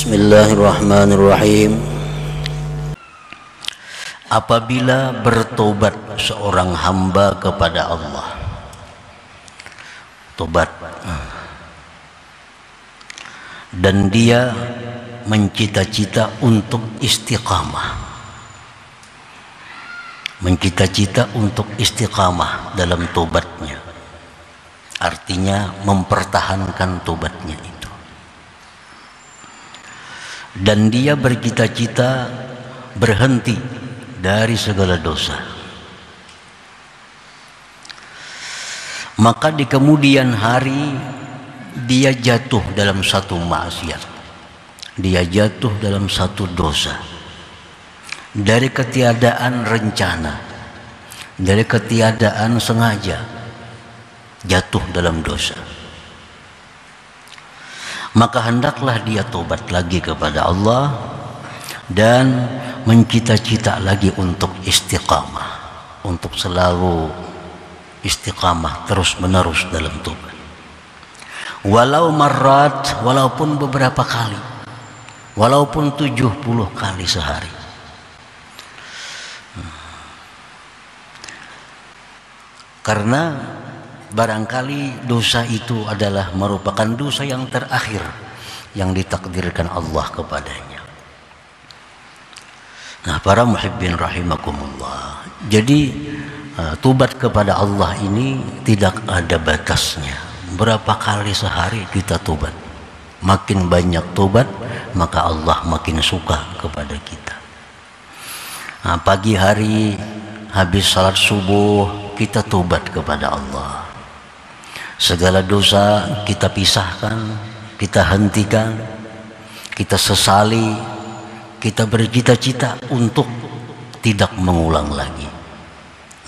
Bismillahirrahmanirrahim. Apabila bertobat seorang hamba kepada Allah, tobat, dan dia mencita-cita untuk istiqamah, mencita-cita untuk istiqamah dalam tobatnya, artinya mempertahankan tobatnya itu, dan dia bercita-cita berhenti dari segala dosa, maka di kemudian hari dia jatuh dalam satu maksiat, dia jatuh dalam satu dosa, dari ketiadaan rencana, dari ketiadaan sengaja jatuh dalam dosa, maka hendaklah dia tobat lagi kepada Allah dan mencita-cita lagi untuk istiqamah, untuk selalu istiqamah terus menerus dalam tobat, walau marrat, walaupun beberapa kali, walaupun 70 kali sehari. Karena barangkali dosa itu adalah merupakan dosa yang terakhir yang ditakdirkan Allah kepadanya. Nah, para muhibbin rahimakumullah, jadi tobat kepada Allah ini tidak ada batasnya. Berapa kali sehari kita tobat, makin banyak tobat maka Allah makin suka kepada kita. Nah, pagi hari habis salat subuh kita tobat kepada Allah, segala dosa kita pisahkan, kita hentikan, kita sesali, kita bercita-cita untuk tidak mengulang lagi.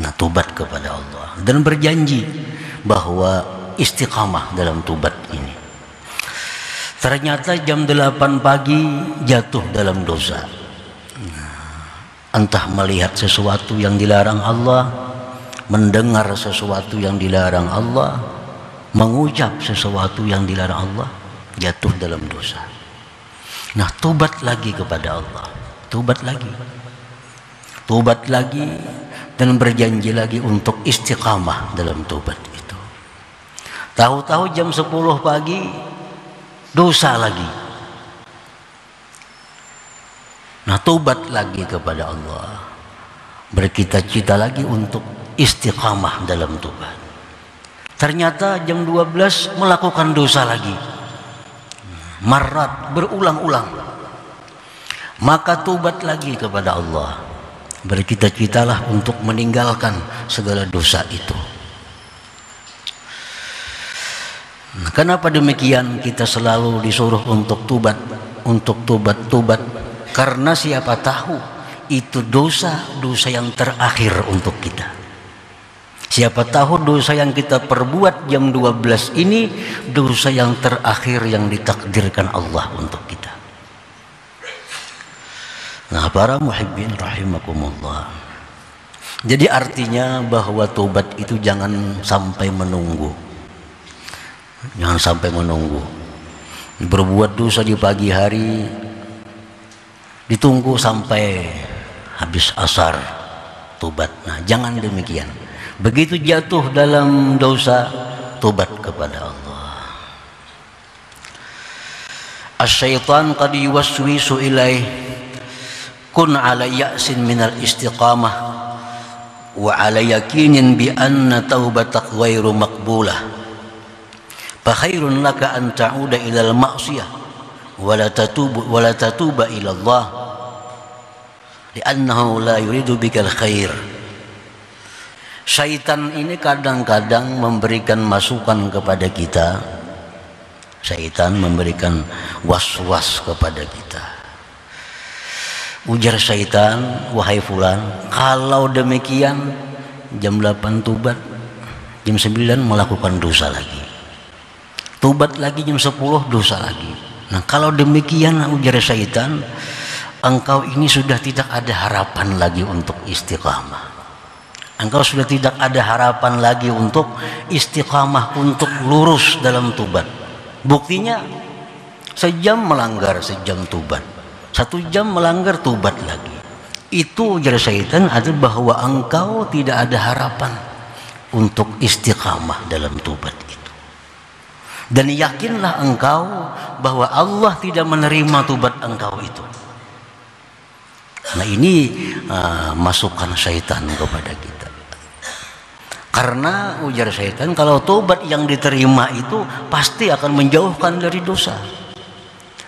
Nah, tobat kepada Allah dan berjanji bahwa istiqamah dalam tobat ini. Ternyata jam 8 pagi jatuh dalam dosa, entah melihat sesuatu yang dilarang Allah, mendengar sesuatu yang dilarang Allah, mengucap sesuatu yang dilarang Allah, jatuh dalam dosa. Nah, tobat lagi kepada Allah, tobat lagi dan berjanji lagi untuk istiqamah dalam tobat itu. Tahu-tahu jam 10 pagi dosa lagi. Nah, tobat lagi kepada Allah, bercita-cita lagi untuk istiqamah dalam tobat. Ternyata jam 12 melakukan dosa lagi, marrat, berulang-ulang. Maka tobat lagi kepada Allah, bercita-citalah untuk meninggalkan segala dosa itu. Nah, kenapa demikian kita selalu disuruh untuk tobat, untuk tobat? Karena siapa tahu itu dosa yang terakhir untuk kita. Siapa tahu dosa yang kita perbuat jam 12 ini dosa yang terakhir yang ditakdirkan Allah untuk kita. Nah, para muhibbin rahimakumullah, jadi artinya bahwa tobat itu jangan sampai menunggu. Jangan sampai menunggu. Berbuat dosa di pagi hari ditunggu sampai habis asar tobat. Nah, jangan demikian. Begitu jatuh dalam dosa, tobat kepada Allah. Asy-syaitan qad yuwaswisu ilaih kun ala ya'sin minal istiqamah wa ala yakinin bi anna taubatak ghairu maqbulah. Fa khairun laka an ta'uda ilal ma'siyah wa la tatuba ila Allah li'annahu la yuridu bikal khair. Syaitan ini kadang-kadang memberikan masukan kepada kita. Syaitan memberikan was-was kepada kita. Ujar syaitan, wahai fulan, kalau demikian jam 8 tobat, jam 9 melakukan dosa lagi, tobat lagi jam 10 dosa lagi. Nah, kalau demikian, ujar syaitan, engkau ini sudah tidak ada harapan lagi untuk istiqamah. Engkau sudah tidak ada harapan lagi untuk istiqamah, untuk lurus dalam tobat. Buktinya Sejam melanggar, sejam tobat. 1 jam melanggar, tobat lagi. Itu ujar syaitan adalah bahwa engkau tidak ada harapan untuk istiqamah dalam tobat itu. Dan yakinlah engkau bahwa Allah tidak menerima tobat engkau itu. Nah ini masukan syaitan kepada kita. Karena ujar syaitan, kalau tobat yang diterima itu pasti akan menjauhkan dari dosa.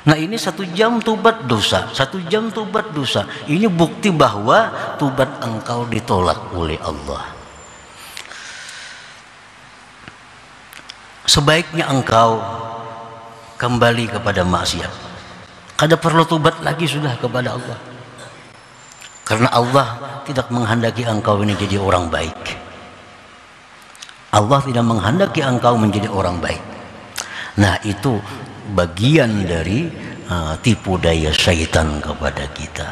Nah ini 1 jam tobat dosa, 1 jam tobat dosa. Ini bukti bahwa tobat engkau ditolak oleh Allah. Sebaiknya engkau kembali kepada maksiat. Kada perlu tobat lagi sudah kepada Allah. Karena Allah tidak menghendaki engkau ini jadi orang baik. Allah tidak menghendaki engkau menjadi orang baik. Nah itu bagian dari tipu daya syaitan kepada kita.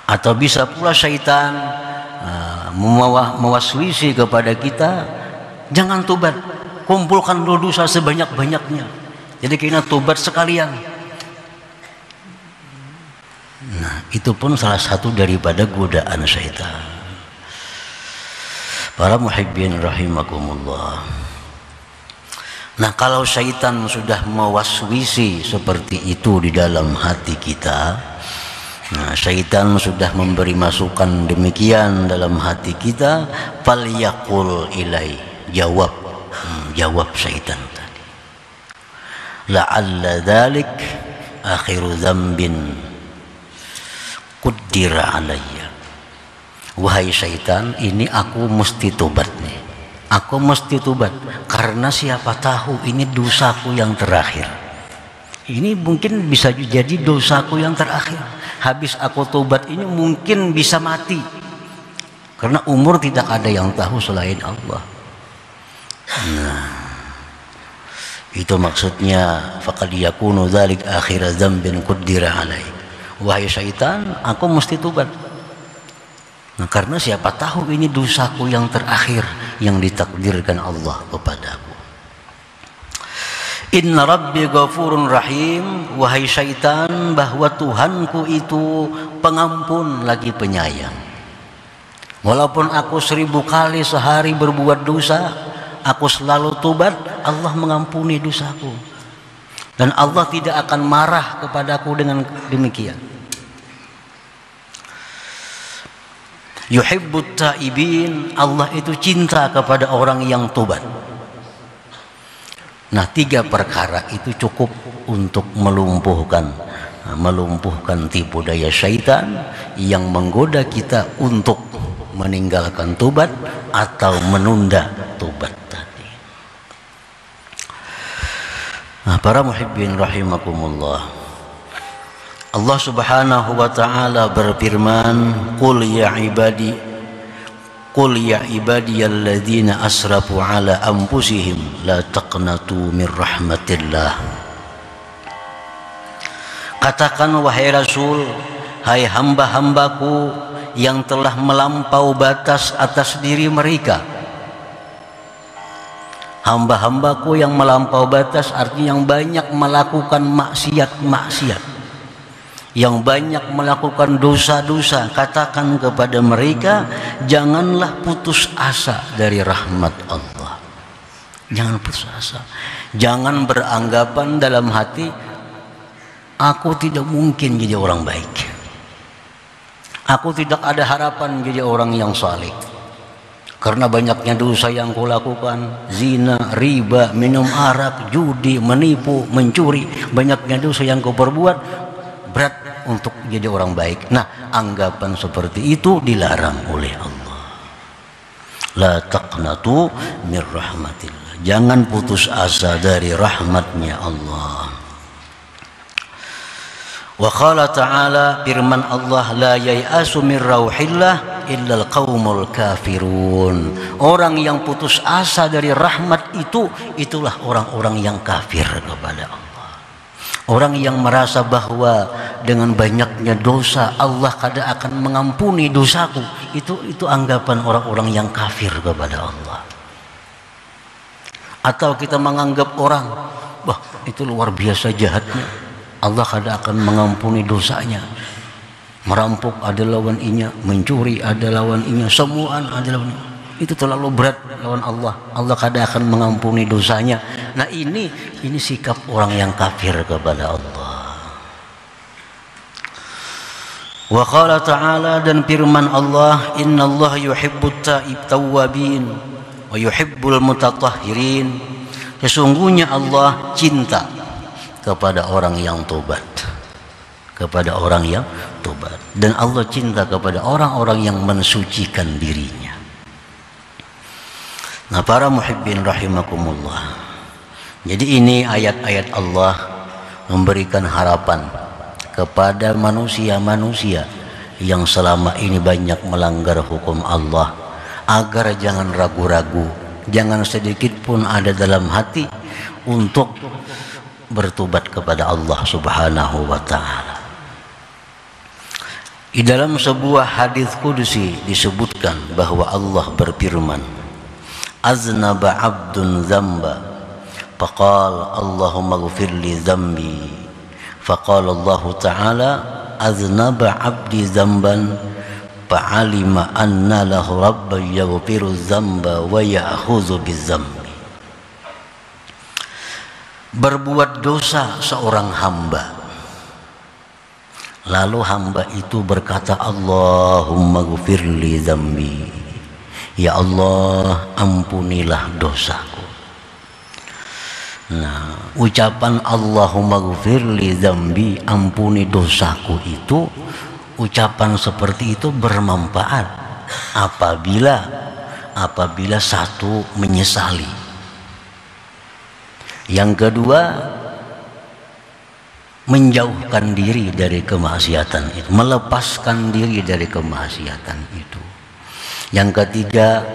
Atau bisa pula syaitan mewaswisi kepada kita, jangan tobat, kumpulkan dosa sebanyak-banyaknya. Jadi kena tobat sekalian. Nah itu pun salah satu daripada godaan syaitan. Para muhibbin rahimakumullah. Nah kalau syaitan sudah mewaswisi seperti itu di dalam hati kita, nah syaitan sudah memberi masukan demikian dalam hati kita, falyaqul ilai, jawab syaitan tadi, la'alla dzalik akhiru dzambin qaddira alayya. Wahai syaitan, ini aku mesti tobat nih. Aku mesti tobat karena siapa tahu ini dosaku yang terakhir. Ini mungkin bisa jadi dosaku yang terakhir. Habis aku tobat ini mungkin bisa mati. Karena umur tidak ada yang tahu selain Allah. Nah, itu maksudnya faqad yakunu dzalik akhir dzambin qaddira alaik. Wahai syaitan, aku mesti tobat. Nah, karena siapa tahu ini dosaku yang terakhir yang ditakdirkan Allah kepadaku. Inna rabbi ghafurun rahim. Wahai syaitan, bahwa Tuhanku itu pengampun lagi penyayang. Walaupun aku 1000 kali sehari berbuat dosa, aku selalu tobat, Allah mengampuni dosaku. Dan Allah tidak akan marah kepadaku dengan demikian. Yuhibbut ta'ibin, Allah itu cinta kepada orang yang tobat. Nah 3 perkara itu cukup untuk melumpuhkan tipu daya syaitan yang menggoda kita untuk meninggalkan tobat atau menunda tobat tadi. Nah para muhibbin rahimakumullah, Allah subhanahu wa ta'ala berfirman, Qul ya ibadiyalladzina asrafu ala anfusihim la taqnatu min rahmatillah. Katakan wahai Rasul, hai hamba-hambaku yang telah melampau batas atas diri mereka. Hamba-hambaku yang melampau batas artinya yang banyak melakukan maksiat-maksiat, yang banyak melakukan dosa-dosa. Katakan kepada mereka, janganlah putus asa dari rahmat Allah. Jangan putus asa. Jangan beranggapan dalam hati, aku tidak mungkin jadi orang baik, aku tidak ada harapan jadi orang yang saleh karena banyaknya dosa yang kulakukan, zina, riba, minum arak, judi, menipu, mencuri, banyaknya dosa yang kau perbuat, berat untuk jadi orang baik. Nah, anggapan seperti itu dilarang oleh Allah. La taqnatu min rahmatillah. Jangan putus asa dari rahmatnya Allah. Wa qala ta'ala, firman Allah, la yai'asu min rauhillah illal qaumul kafirun. Orang yang putus asa dari rahmat itu, itulah orang-orang yang kafir kepada Allah. Orang yang merasa bahwa dengan banyaknya dosa Allah kada akan mengampuni dosaku, itu anggapan orang-orang yang kafir kepada Allah. Atau kita menganggap orang, wah itu luar biasa jahatnya. Allah kada akan mengampuni dosanya. Merampok ada lawan inya, mencuri ada lawan inya, semuaan ada lawan inya. Itu terlalu berat lawan Allah. Allah kada akan mengampuni dosanya. Nah ini sikap orang yang kafir kepada Allah. Wa qala ta'ala, dan firman Allah, innallaha yuhibbut tawwabin wa yuhibbul mutatahhirin. Sesungguhnya Allah cinta kepada orang yang tobat, kepada orang yang tobat, dan Allah cinta kepada orang-orang yang mensucikan dirinya. Nah para muhibbin rahimakumullah, jadi ini ayat-ayat Allah memberikan harapan kepada manusia-manusia yang selama ini banyak melanggar hukum Allah, agar jangan ragu-ragu, jangan sedikit pun ada dalam hati untuk bertobat kepada Allah Subhanahu wa ta'ala. Di dalam sebuah hadis qudsi disebutkan bahwa Allah berfirman, aznaba abdun zamba faqala Allahumma ighfir li dzambi, faqala Allah ta'ala aznaba abdi zamban fa'alima anna lahu rabban yaghfiru dzamba wa ya'khudhu bidzambi. Berbuat dosa seorang hamba, lalu hamba itu berkata, Allahumma ghfirli dzambi, ya Allah ampunilah dosaku. Nah, ucapan Allahumma ghfirli dzambi, ampuni dosaku, itu ucapan seperti itu bermanfaat apabila satu menyesali, yang kedua menjauhkan diri dari kemaksiatan itu, melepaskan diri dari kemaksiatan itu, yang ketiga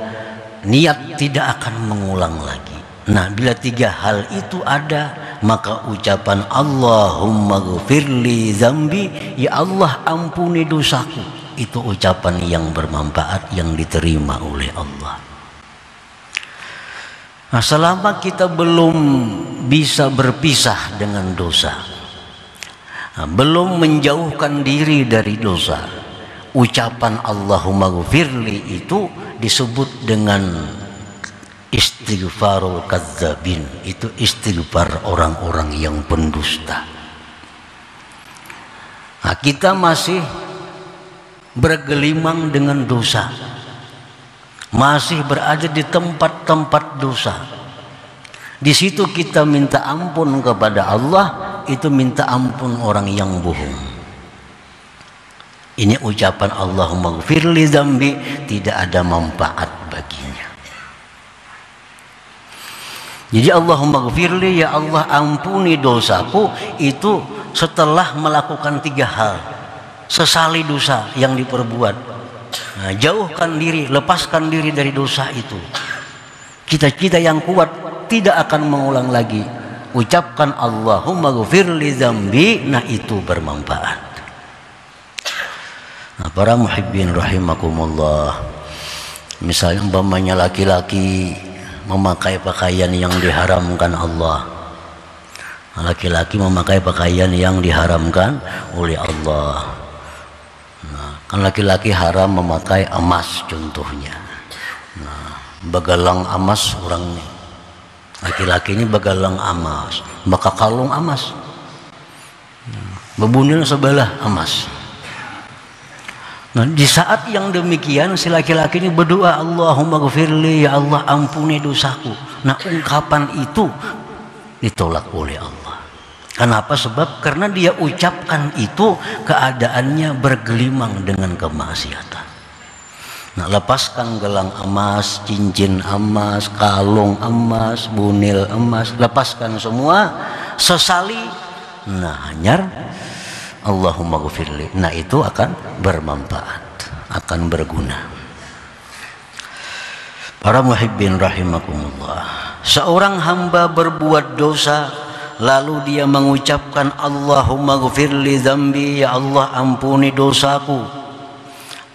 niat tidak akan mengulang lagi. Nah bila tiga hal itu ada, maka ucapan Allahumma ghfirli dzambi, ya Allah ampuni dosaku, itu ucapan yang bermanfaat yang diterima oleh Allah. Nah selama kita belum bisa berpisah dengan dosa, belum menjauhkan diri dari dosa, ucapan Allahumma ghfirli itu disebut dengan istighfarul kadzabin, itu istighfar orang-orang yang pendusta. Nah, kita masih bergelimang dengan dosa, masih berada di tempat-tempat dosa. Di situ kita minta ampun kepada Allah, itu minta ampun orang yang bohong. Ini ucapan Allahumma ghfirli dzambi tidak ada manfaat baginya. Jadi Allahumma ghfirli, ya Allah ampuni dosaku, itu setelah melakukan tiga hal. Sesali dosa yang diperbuat, nah, jauhkan diri, lepaskan diri dari dosa itu. Cita-cita yang kuat tidak akan mengulang lagi. Ucapkan Allahumma ghfirli dzambi, nah itu bermanfaat. Nah, para muhibbin rahimakumullah, misalnya umpamanya laki-laki memakai pakaian yang diharamkan Allah, laki-laki memakai pakaian yang diharamkan oleh Allah. Nah, kan laki-laki haram memakai emas contohnya. Nah, begalang emas orang ini, laki-laki ini begalang emas, maka kalung emas, bebunil sebelah emas. Nah, di saat yang demikian si laki-laki ini berdoa, Allahumma ghfirli, ya Allah ampuni dosaku. Nah, ungkapan itu ditolak oleh Allah. Kenapa? Sebab karena dia ucapkan itu keadaannya bergelimang dengan kemaksiatan. Nah, lepaskan gelang emas, cincin emas, kalung emas, bunil emas, lepaskan semua, sesali, nah hanyar Allahumma ghfirli, nah itu akan bermanfaat, akan berguna. Para muhibbin rahimakumullah, seorang hamba berbuat dosa lalu dia mengucapkan Allahumma ghfirli dzambi, ya Allah ampuni dosaku.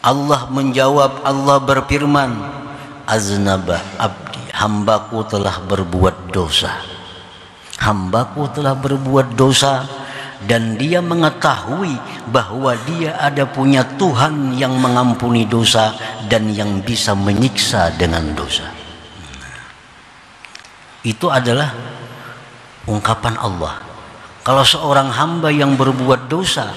Allah menjawab, Allah berfirman, aznaba abdi, hambaku telah berbuat dosa. hambaku telah berbuat dosa, dan dia mengetahui bahwa dia ada punya Tuhan yang mengampuni dosa dan yang bisa menyiksa dengan dosa. Itu adalah ungkapan Allah. Kalau seorang hamba yang berbuat dosa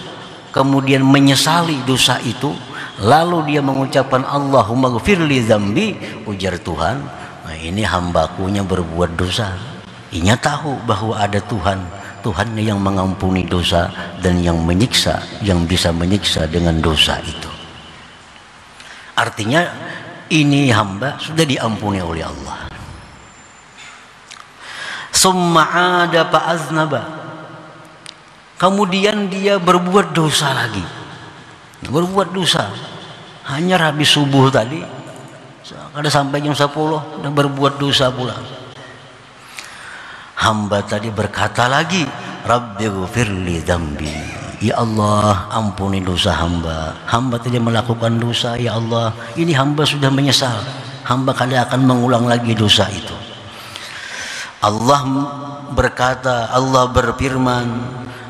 kemudian menyesali dosa itu, lalu dia mengucapkan Allahumma ghfirli dzambi, ujar Tuhan, nah ini hambakunya berbuat dosa. Inya tahu bahwa ada Tuhan yang mengampuni dosa dan yang menyiksa, yang bisa menyiksa dengan dosa itu. Artinya ini hamba sudah diampuni oleh Allah. Summa ada fa'aznaba, kemudian dia berbuat dosa lagi, berbuat dosa. Hanya habis subuh tadi, ada sampai jam 10 dan berbuat dosa pula. Hamba tadi berkata lagi, Rabbi ghfirli dzambi, ya Allah ampuni dosa hamba. Hamba tadi melakukan dosa, ya Allah ini hamba sudah menyesal, hamba kada akan mengulang lagi dosa itu. Allah berkata, Allah berfirman,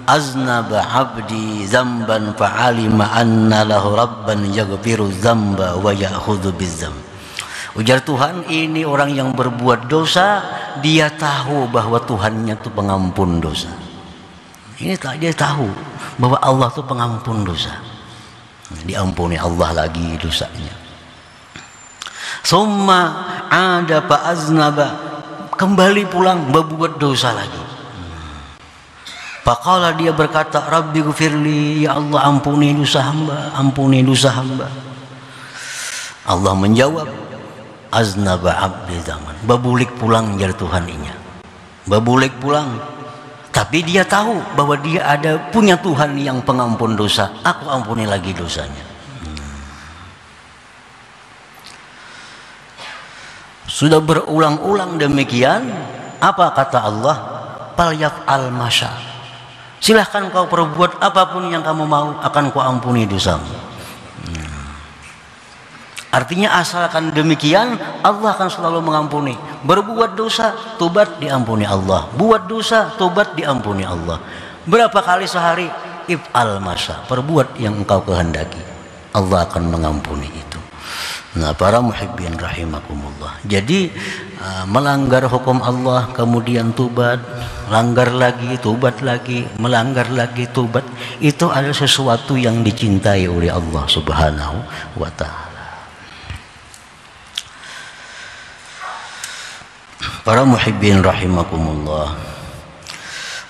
aznaba abdi zamban fa'alima anna lahu rabban yaghfiru dzamba wa ya'khudhu bidzamb. Ujar Tuhan, ini orang yang berbuat dosa, dia tahu bahwa Tuhannya itu pengampun dosa. Ini dia tahu bahwa Allah itu pengampun dosa. Diampuni Allah lagi dosanya. Summa ada fa'aznaba, kembali pulang berbuat dosa lagi. Faqala, dia berkata, Rabbi ghfirli, ya Allah ampuni dosa hamba, ampuni dosa hamba. Allah menjawab, aznaba abdi zaman, babulik pulang jar Tuhan inya, babulik pulang. Tapi dia tahu bahwa dia ada punya Tuhan yang pengampun dosa, aku ampuni lagi dosanya. Sudah berulang-ulang demikian, apa kata Allah? Falyaf'al masya, silahkan kau perbuat apapun yang kamu mau, akan kau ampuni dosamu. Artinya asalkan demikian, Allah akan selalu mengampuni. Berbuat dosa, tobat diampuni Allah. Buat dosa, tobat diampuni Allah. Berapa kali sehari? If'al masya, perbuat yang engkau kehendaki, Allah akan mengampuni itu. Nah, para muhibbin rahimakumullah. Jadi melanggar hukum Allah kemudian tobat, langgar lagi, tobat lagi, melanggar lagi, tobat, itu adalah sesuatu yang dicintai oleh Allah Subhanahu wa ta'ala. Para muhibbin rahimakumullah,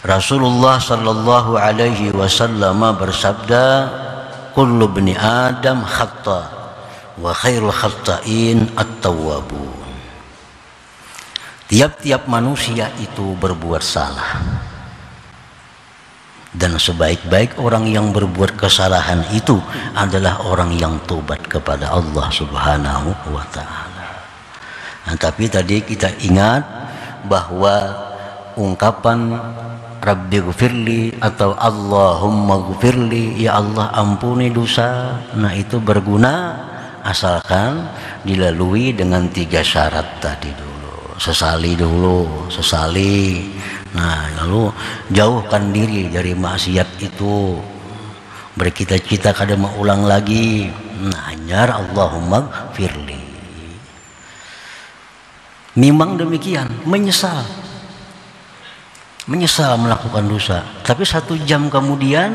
Rasulullah sallallahu alaihi wasallam bersabda, kullu bani Adam khata wa khairul khata'in at-tawwabun. Tiap-tiap manusia itu berbuat salah, dan sebaik-baik orang yang berbuat kesalahan itu adalah orang yang tobat kepada Allah Subhanahu wa ta'ala. Nah, tapi tadi kita ingat bahwa ungkapan Rabbi ghfirli atau Allahumma ghfirli, ya Allah ampuni dosa, nah itu berguna asalkan dilalui dengan 3 syarat tadi dulu. Sesali, nah lalu jauhkan diri dari maksiat itu, bercita-cita kada mau ulang lagi, nah anyar Allahumma ghfirli. Memang demikian, menyesal melakukan dosa, tapi 1 jam kemudian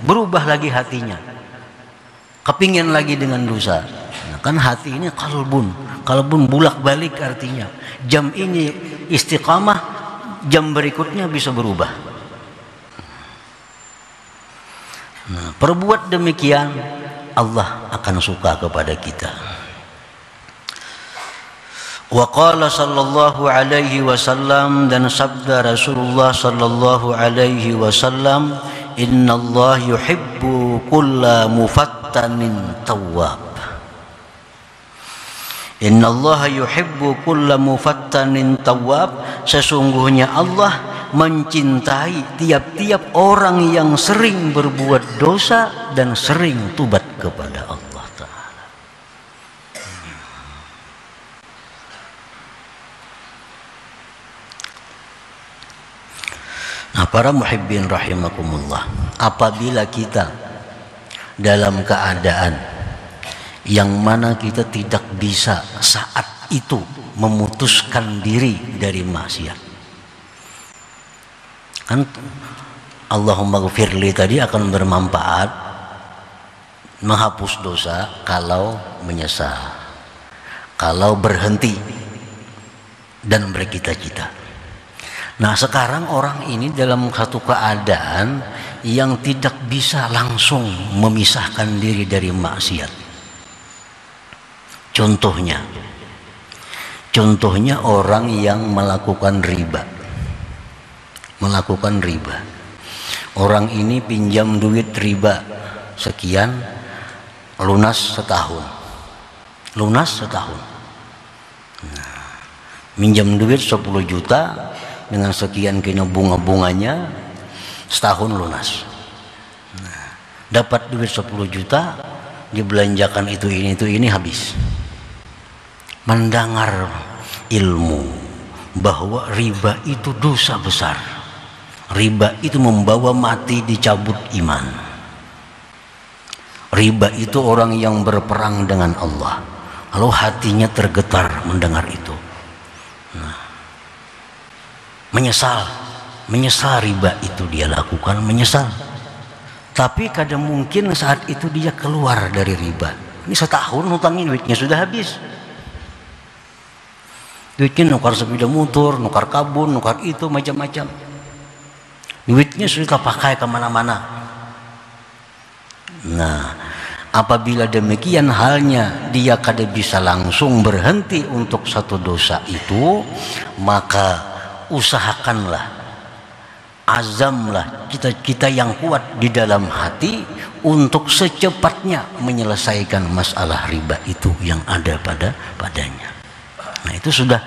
berubah lagi hatinya, kepingin lagi dengan dosa. Nah, kan hati ini kalbun bulak balik, artinya jam ini istiqamah, jam berikutnya bisa berubah. Nah, perbuat demikian, Allah akan suka kepada kita. Wa qala sallallahu alaihi wasallam, dan sabda Rasulullah sallallahu alaihi wasallam, innallaha yuhibbu kulla mufattanin tawwab. Innallaha yuhibbu kulla mufattanin tawwab, sesungguhnya Allah mencintai tiap-tiap orang yang sering berbuat dosa dan sering tobat kepada Allah. Para muhibbin rahimakumullah, apabila kita dalam keadaan yang mana kita tidak bisa saat itu memutuskan diri dari maksiat, kan Allahumma ghfirli tadi akan bermanfaat menghapus dosa kalau menyesal, kalau berhenti dan bercita-cita. Nah sekarang orang ini dalam satu keadaan yang tidak bisa langsung memisahkan diri dari maksiat. Contohnya orang yang melakukan riba. Orang ini pinjam duit riba sekian, lunas setahun. Nah, minjam duit 10 juta dengan sekian kena bunga-bunganya, setahun lunas. Nah, dapat duit 10 juta, dibelanjakan itu ini habis. Mendengar ilmu bahwa riba itu dosa besar, riba itu membawa mati, dicabut iman. Riba itu orang yang berperang dengan Allah. Lalu hatinya tergetar mendengar itu. Nah, menyesal riba itu dia lakukan, menyesal. Tapi kadang mungkin saat itu dia keluar dari riba. Ini setahun hutangin, duitnya sudah habis. Duitnya nukar sepeda motor, nukar kabun, nukar itu macam-macam. Duitnya sudah pakai kemana-mana. Nah, apabila demikian halnya, dia kada bisa langsung berhenti untuk satu dosa itu, maka usahakanlah, azamlah kita yang kuat di dalam hati untuk secepatnya menyelesaikan masalah riba itu yang ada padanya. Nah itu sudah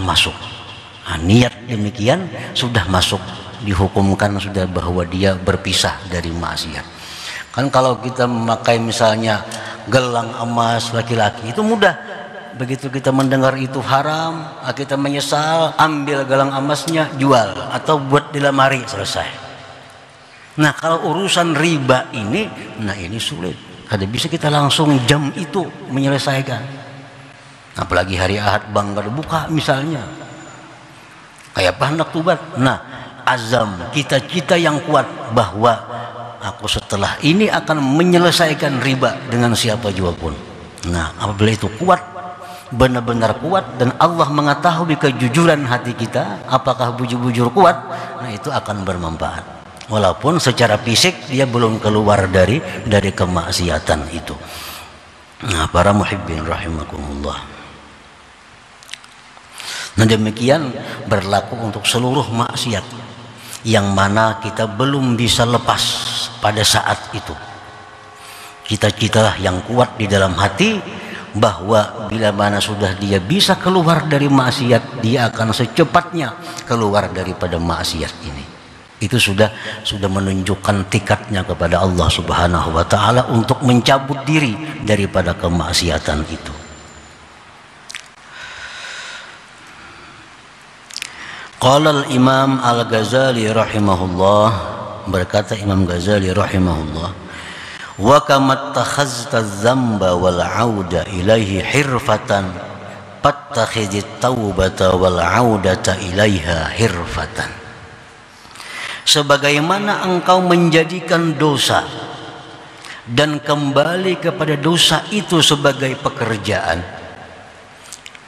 masuk. Nah, niat demikian sudah masuk, dihukumkan sudah bahwa dia berpisah dari maksiat. Kan kalau kita memakai misalnya gelang emas laki-laki itu mudah. Begitu kita mendengar itu haram, kita menyesal, ambil gelang emasnya, jual atau buat di lemari, selesai. Nah kalau urusan riba ini, nah ini sulit. Kada bisa kita langsung jam itu menyelesaikan. Apalagi hari Ahad bank kada buka misalnya. Kayak apa hendak tubat? Nah azam kita yang kuat bahwa aku setelah ini akan menyelesaikan riba dengan siapa jua pun. Nah apabila itu kuat, benar-benar kuat, dan Allah mengetahui kejujuran hati kita, apakah bujur-bujur kuat, nah itu akan bermanfaat. Walaupun secara fisik dia belum keluar dari kemaksiatan itu. Nah para muhibbin rahimakumullah. Nah demikian berlaku untuk seluruh maksiat yang mana kita belum bisa lepas pada saat itu. Cita-cita yang kuat di dalam hati bahwa bila mana sudah dia bisa keluar dari maksiat, dia akan secepatnya keluar daripada maksiat ini. Itu sudah menunjukkan tikadnya kepada Allah Subhanahu wa taala untuk mencabut diri daripada kemaksiatan itu. Qala al-Imam Al-Ghazali rahimahullah, berkata Imam Ghazali rahimahullah, wa kama takhazta dzamba wal auda ilaihi hirfatan fattakhidit taubata wal audata ilaiha hirfatan. Sebagaimana engkau menjadikan dosa dan kembali kepada dosa itu sebagai pekerjaan,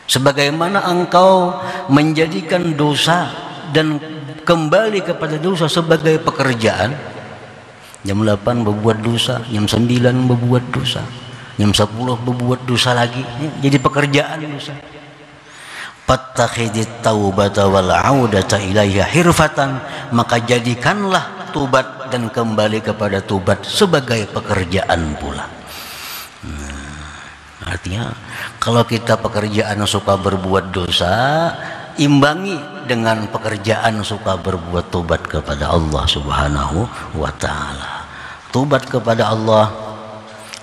sebagaimana engkau menjadikan dosa dan kembali kepada dosa sebagai pekerjaan, jam 8 berbuat dosa, jam 9 berbuat dosa, jam 10 berbuat dosa lagi, jadi pekerjaan dosa. Fattakhidit taubata wal audata ilaiha hirfatan, maka jadikanlah tubat dan kembali kepada tubat sebagai pekerjaan pula. Artinya kalau kita pekerjaan suka berbuat dosa, imbangi dengan pekerjaan suka berbuat tobat kepada Allah Subhanahu wa taala. Tobat kepada Allah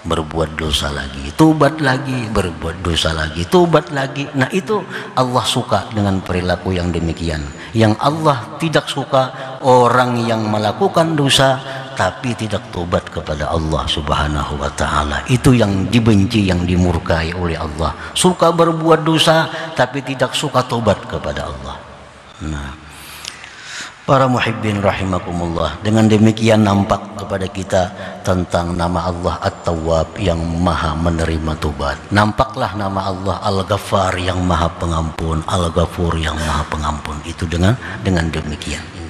berbuat dosa lagi, tobat lagi, berbuat dosa lagi, tobat lagi. Nah itu Allah suka dengan perilaku yang demikian. Yang Allah tidak suka orang yang melakukan dosa tapi tidak tobat kepada Allah Subhanahu wa taala. Itu yang dibenci, yang dimurkai oleh Allah. Suka berbuat dosa tapi tidak suka tobat kepada Allah. Nah, para muhibbin rahimakumullah, dengan demikian nampak kepada kita tentang nama Allah At-Tawwab yang maha menerima tobat. Nampaklah nama Allah Al-Ghaffar yang maha pengampun, Al-Ghafur yang maha pengampun. Itu dengan demikian.